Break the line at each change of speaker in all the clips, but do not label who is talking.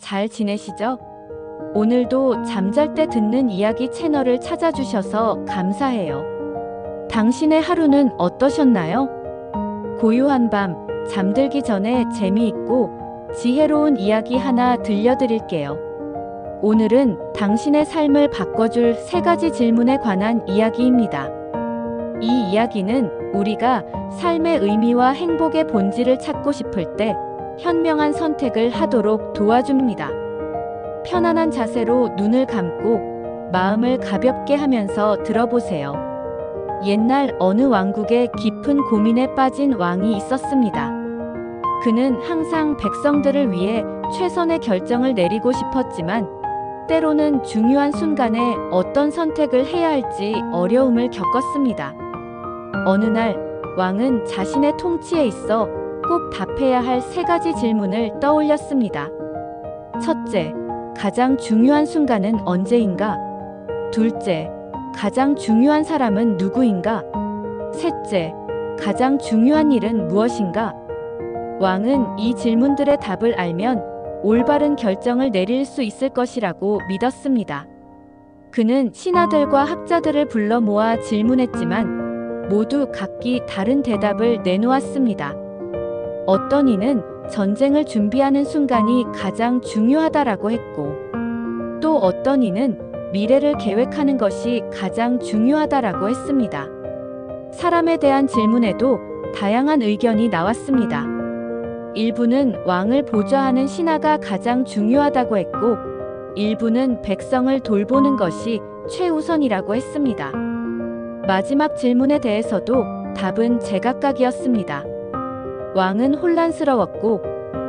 잘 지내시죠? 오늘도 잠잘 때 듣는 이야기 채널을 찾아주셔서 감사해요. 당신의 하루는 어떠셨나요? 고요한 밤, 잠들기 전에 재미있고 지혜로운 이야기 하나 들려드릴게요. 오늘은 당신의 삶을 바꿔줄 3가지 질문에 관한 이야기입니다. 이 이야기는 우리가 삶의 의미와 행복의 본질을 찾고 싶을 때 현명한 선택을 하도록 도와줍니다. 편안한 자세로 눈을 감고 마음을 가볍게 하면서 들어보세요. 옛날 어느 왕국에 깊은 고민에 빠진 왕이 있었습니다. 그는 항상 백성들을 위해 최선의 결정을 내리고 싶었지만 때로는 중요한 순간에 어떤 선택을 해야 할지 어려움을 겪었습니다. 어느 날 왕은 자신의 통치에 있어 꼭 답해야 할 3가지 질문을 떠올렸습니다. 첫째, 가장 중요한 순간은 언제인가? 둘째, 가장 중요한 사람은 누구인가? 셋째, 가장 중요한 일은 무엇인가? 왕은 이 질문들의 답을 알면 올바른 결정을 내릴 수 있을 것이라고 믿었습니다. 그는 신하들과 학자들을 불러 모아 질문했지만 모두 각기 다른 대답을 내놓았습니다. 어떤 이는 전쟁을 준비하는 순간이 가장 중요하다라고 했고, 또 어떤 이는 미래를 계획하는 것이 가장 중요하다라고 했습니다. 사람에 대한 질문에도 다양한 의견이 나왔습니다. 일부는 왕을 보좌하는 신하가 가장 중요하다고 했고, 일부는 백성을 돌보는 것이 최우선이라고 했습니다. 마지막 질문에 대해서도 답은 제각각이었습니다. 왕은 혼란스러웠고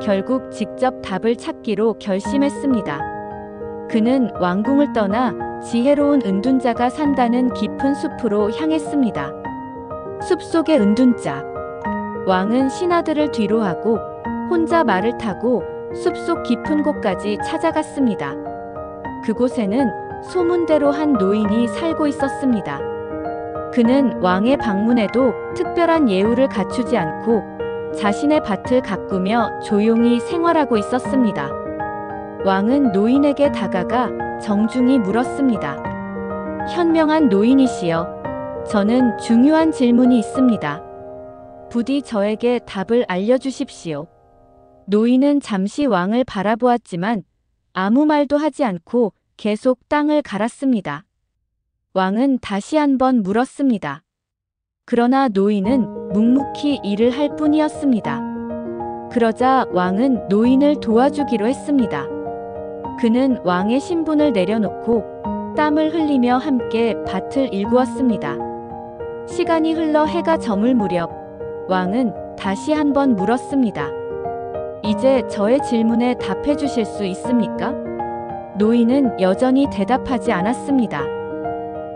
결국 직접 답을 찾기로 결심했습니다. 그는 왕궁을 떠나 지혜로운 은둔자가 산다는 깊은 숲으로 향했습니다. 숲속의 은둔자. 왕은 신하들을 뒤로하고 혼자 말을 타고 숲속 깊은 곳까지 찾아갔습니다. 그곳에는 소문대로 한 노인이 살고 있었습니다. 그는 왕의 방문에도 특별한 예우를 갖추지 않고 자신의 밭을 가꾸며 조용히 생활하고 있었습니다. 왕은 노인에게 다가가 정중히 물었습니다. 현명한 노인이시여, 저는 중요한 질문이 있습니다. 부디 저에게 답을 알려주십시오. 노인은 잠시 왕을 바라보았지만 아무 말도 하지 않고 계속 땅을 갈았습니다. 왕은 다시 한번 물었습니다. 그러나 노인은 묵묵히 일을 할 뿐이었습니다. 그러자 왕은 노인을 도와주기로 했습니다. 그는 왕의 신분을 내려놓고 땀을 흘리며 함께 밭을 일구었습니다. 시간이 흘러 해가 저물 무렵 왕은 다시 한번 물었습니다. 이제 저의 질문에 답해 주실 수 있습니까? 노인은 여전히 대답하지 않았습니다.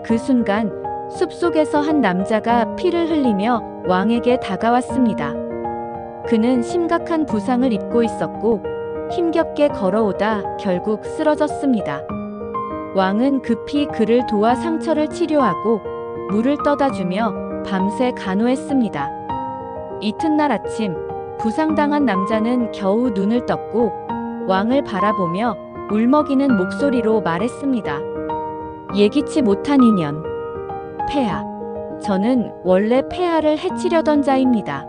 그 순간 숲속에서 한 남자가 피를 흘리며 왕에게 다가왔습니다. 그는 심각한 부상을 입고 있었고 힘겹게 걸어오다 결국 쓰러졌습니다. 왕은 급히 그를 도와 상처를 치료하고 물을 떠다주며 밤새 간호했습니다. 이튿날 아침, 부상당한 남자는 겨우 눈을 떴고 왕을 바라보며 울먹이는 목소리로 말했습니다. 예기치 못한 인연. 폐하. 저는 원래 폐하를 해치려던 자입니다.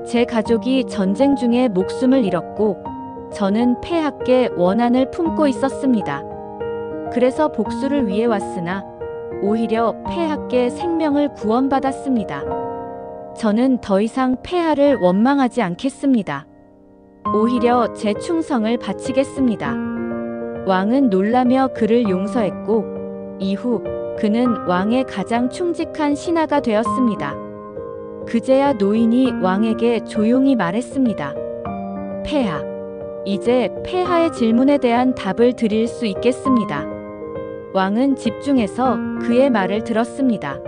제 가족이 전쟁 중에 목숨을 잃었고 저는 폐하께 원한을 품고 있었습니다. 그래서 복수를 위해 왔으나 오히려 폐하께 생명을 구원받았습니다. 저는 더 이상 폐하를 원망하지 않겠습니다. 오히려 제 충성을 바치겠습니다. 왕은 놀라며 그를 용서했고 이후 그는 왕의 가장 충직한 신하가 되었습니다. 그제야 노인이 왕에게 조용히 말했습니다. 폐하, 이제 폐하의 질문에 대한 답을 드릴 수 있겠습니다. 왕은 집중해서 그의 말을 들었습니다.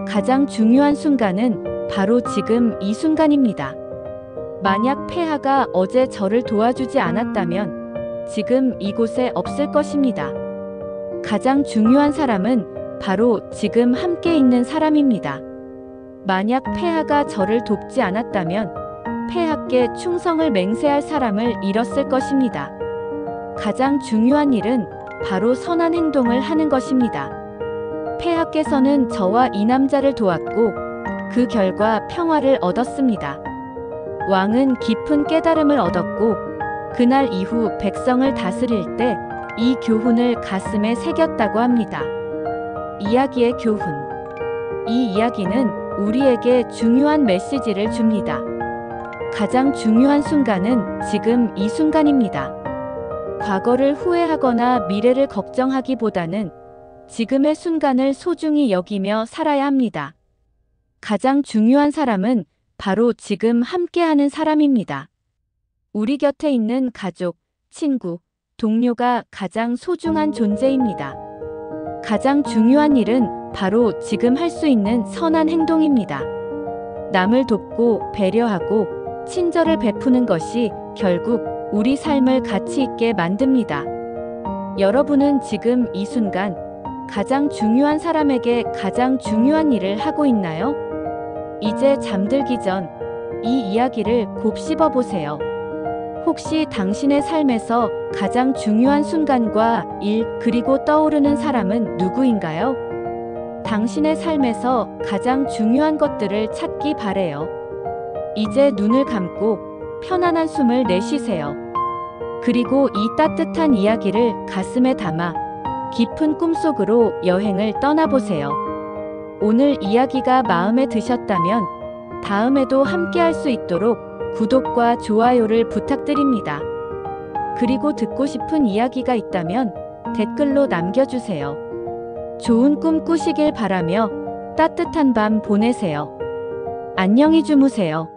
가장 중요한 순간은 바로 지금 이 순간입니다. 만약 폐하가 어제 저를 도와주지 않았다면 지금 이곳에 없을 것입니다. 가장 중요한 사람은 바로 지금 함께 있는 사람입니다. 만약 폐하가 저를 돕지 않았다면 폐하께 충성을 맹세할 사람을 잃었을 것입니다. 가장 중요한 일은 바로 선한 행동을 하는 것입니다. 폐하께서는 저와 이 남자를 도왔고 그 결과 평화를 얻었습니다. 왕은 깊은 깨달음을 얻었고 그날 이후 백성을 다스릴 때 이 교훈을 가슴에 새겼다고 합니다. 이야기의 교훈. 이 이야기는 우리에게 중요한 메시지를 줍니다. 가장 중요한 순간은 지금 이 순간입니다. 과거를 후회하거나 미래를 걱정하기보다는 지금의 순간을 소중히 여기며 살아야 합니다. 가장 중요한 사람은 바로 지금 함께하는 사람입니다. 우리 곁에 있는 가족, 친구, 동료가 가장 소중한 존재입니다. 가장 중요한 일은 바로 지금 할 수 있는 선한 행동입니다. 남을 돕고 배려하고 친절을 베푸는 것이 결국 우리 삶을 가치 있게 만듭니다. 여러분은 지금 이 순간 가장 중요한 사람에게 가장 중요한 일을 하고 있나요? 이제 잠들기 전 이 이야기를 곱씹어 보세요. 혹시 당신의 삶에서 가장 중요한 순간과 일, 그리고 떠오르는 사람은 누구인가요? 당신의 삶에서 가장 중요한 것들을 찾기 바래요. 이제 눈을 감고 편안한 숨을 내쉬세요. 그리고 이 따뜻한 이야기를 가슴에 담아 깊은 꿈속으로 여행을 떠나보세요. 오늘 이야기가 마음에 드셨다면 다음에도 함께할 수 있도록 구독과 좋아요를 부탁드립니다. 그리고 듣고 싶은 이야기가 있다면 댓글로 남겨주세요. 좋은 꿈 꾸시길 바라며 따뜻한 밤 보내세요. 안녕히 주무세요.